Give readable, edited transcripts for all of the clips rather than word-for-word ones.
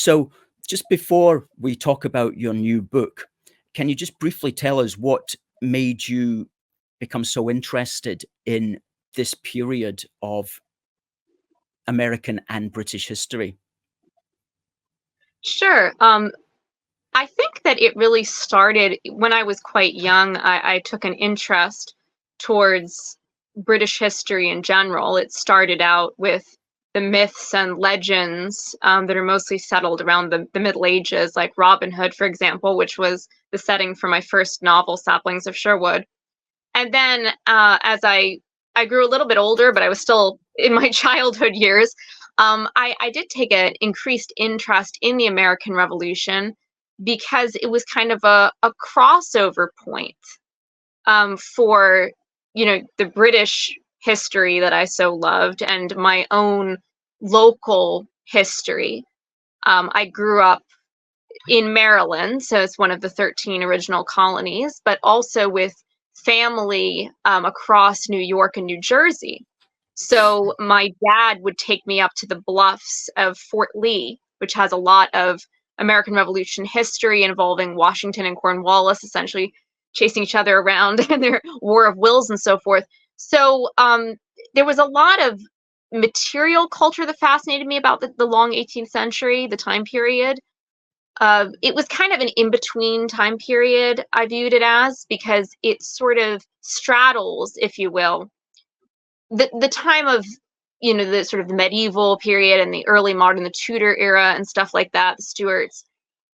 So just before we talk about your new book, can you just briefly tell us what made you become so interested in this period of American and British history? Sure. I think that it really started when I was quite young. I took an interest towards British history in general. It started out with the myths and legends that are mostly settled around the Middle Ages, like Robin Hood, for example, which was the setting for my first novel, Saplings of Sherwood. And then as I grew a little bit older, but I was still in my childhood years, I did take an increased interest in the American Revolution because it was kind of a crossover point for, the British history that I so loved and my own local history. I grew up in Maryland, so it's one of the 13 original colonies, but also with family across New York and New Jersey. So my dad would take me up to the bluffs of Fort Lee, which has a lot of American Revolution history involving Washington and Cornwallis essentially chasing each other around and their war of wills and so forth. So there was a lot of material culture that fascinated me about the long 18th century, the time period. It was kind of an in-between time period, I viewed it as, because it sort of straddles, if you will, the time of, the sort of the medieval period and the early modern, the Tudor era and stuff like that, the Stuarts,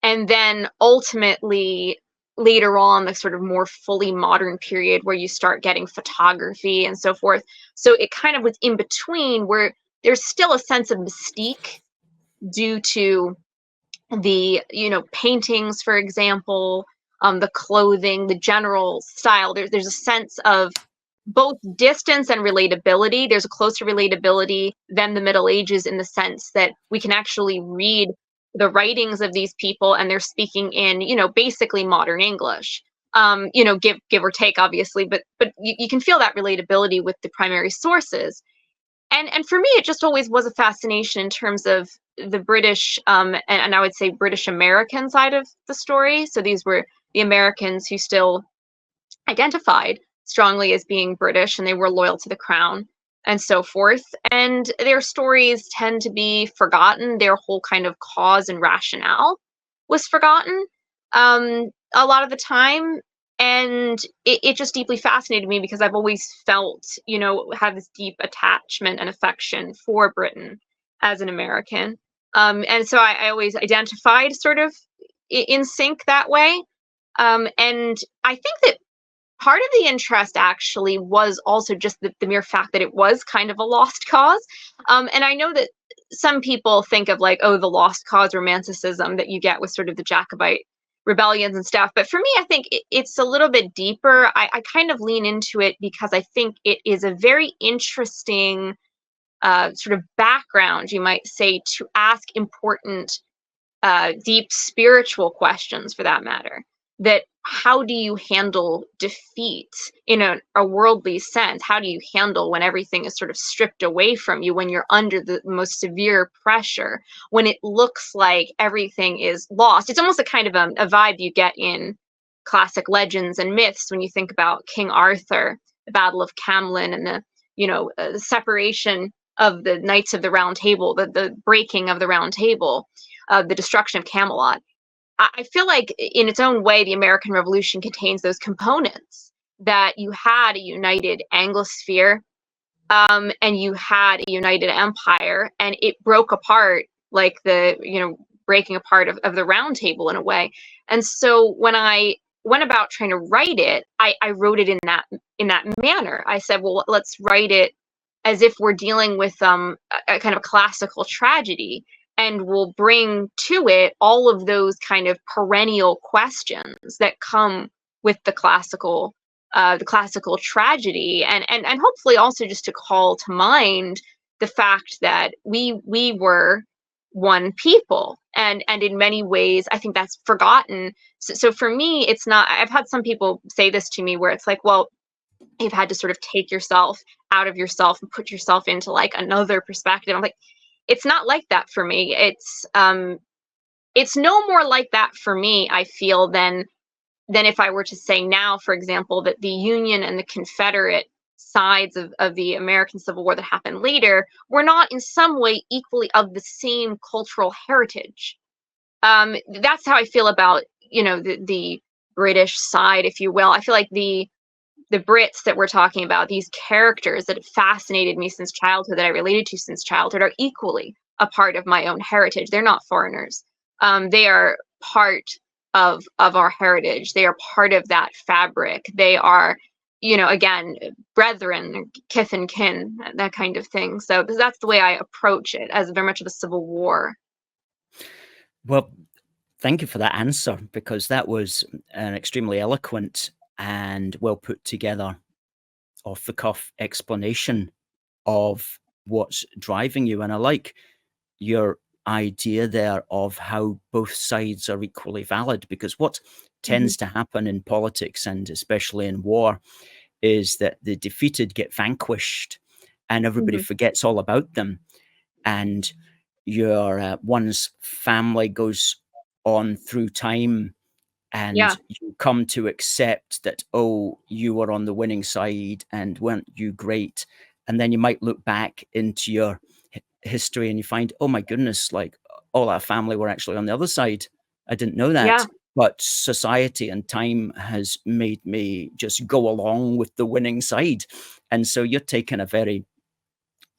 and then ultimately later on the sort of more fully modern period where you start getting photography and so forth. So it kind of was in between where there's still a sense of mystique due to the paintings, for example, the clothing, the general style. There's a sense of both distance and relatability. There's a closer relatability than the Middle Ages in the sense that we can actually read the writings of these people and they're speaking in basically modern English. Give or take, obviously, but you can feel that relatability with the primary sources. And for me, it just always was a fascination in terms of the British, and I would say British American side of the story. So these were the Americans who still identified strongly as being British and they were loyal to the crown and so forth. And their stories tend to be forgotten. Their whole kind of cause and rationale was forgotten a lot of the time. And it just deeply fascinated me because I've always felt, have this deep attachment and affection for Britain as an American. And so I always identified sort of in sync that way. And I think that part of the interest actually was also just the mere fact that it was kind of a lost cause. And I know that some people think of like, oh, the lost cause romanticism that you get with sort of the Jacobite rebellions and stuff. But for me, I think it's a little bit deeper. I kind of lean into it because I think it is a very interesting sort of background, you might say, to ask important, deep spiritual questions for that matter. That how do you handle defeat in a worldly sense? How do you handle when everything is sort of stripped away from you, when you're under the most severe pressure, when it looks like everything is lost? It's almost a kind of a vibe you get in classic legends and myths when you think about King Arthur, the Battle of Camlan, and the separation of the Knights of the Round Table, the breaking of the Round Table, the destruction of Camelot. I feel like in its own way, the American Revolution contains those components, that you had a united Anglosphere and you had a united empire, and it broke apart like the breaking apart of the Round Table in a way. And so when I went about trying to write it, I wrote it in that manner. I said, well, let's write it as if we're dealing with a kind of classical tragedy. And we'll bring to it all of those kind of perennial questions that come with the classical tragedy, and hopefully also just to call to mind the fact that we were one people, and in many ways I think that's forgotten. So for me, it's not. I've had some people say this to me where it's like, well, you've had to sort of take yourself out of yourself and put yourself into like another perspective. I'm like, it's not like that for me. It's it's no more like that for me, I feel, than if I were to say now, for example, that the Union and the Confederate sides of the American Civil War that happened later were not in some way equally of the same cultural heritage. That's how I feel about, the British side, if you will. I feel like the Brits that we're talking about, these characters that have fascinated me since childhood, that I related to since childhood, are equally a part of my own heritage. They're not foreigners. They are part of our heritage. They are part of that fabric. They are, again, brethren, kith and kin, that kind of thing. So that's the way I approach it, as very much of a civil war. Well, thank you for that answer, because that was an extremely eloquent and well put together, off the cuff explanation of what's driving you. And I like your idea there of how both sides are equally valid, because what Mhm. tends to happen in politics, and especially in war, is that the defeated get vanquished and everybody Mhm. forgets all about them. And your one's family goes on through time, Yeah, and you come to accept that, oh, you were on the winning side and weren't you great? And then you might look back into your history and you find, oh my goodness, like all our family were actually on the other side. I didn't know yeah, that. But society and time has made me just go along with the winning side. And so you're taking a very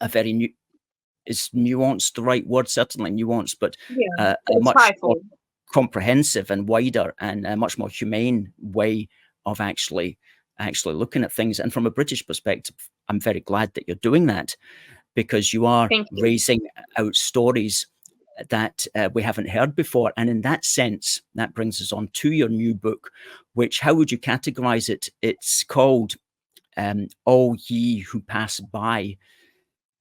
new, is nuanced the right word? Certainly nuanced, but yeah. a It's much more fivefold. comprehensive and wider and a much more humane way of actually looking at things. And from a British perspective, I'm very glad that you're doing that, because you are Thank you. raising out stories that we haven't heard before. And in that sense, that brings us on to your new book, which, how would you categorize it? It's called All Ye Who Pass By,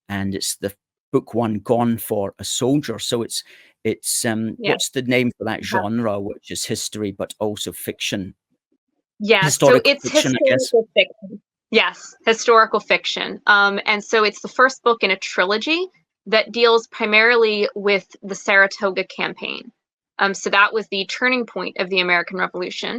and it's the book one, Gone for a Soldier. So it's Yeah. what's the name for that genre, which is history but also fiction? Yes, so Historical it's fiction, I guess. historical fiction. Yes, historical fiction. And so it's the first book in a trilogy that deals primarily with the Saratoga campaign. So that was the turning point of the American Revolution.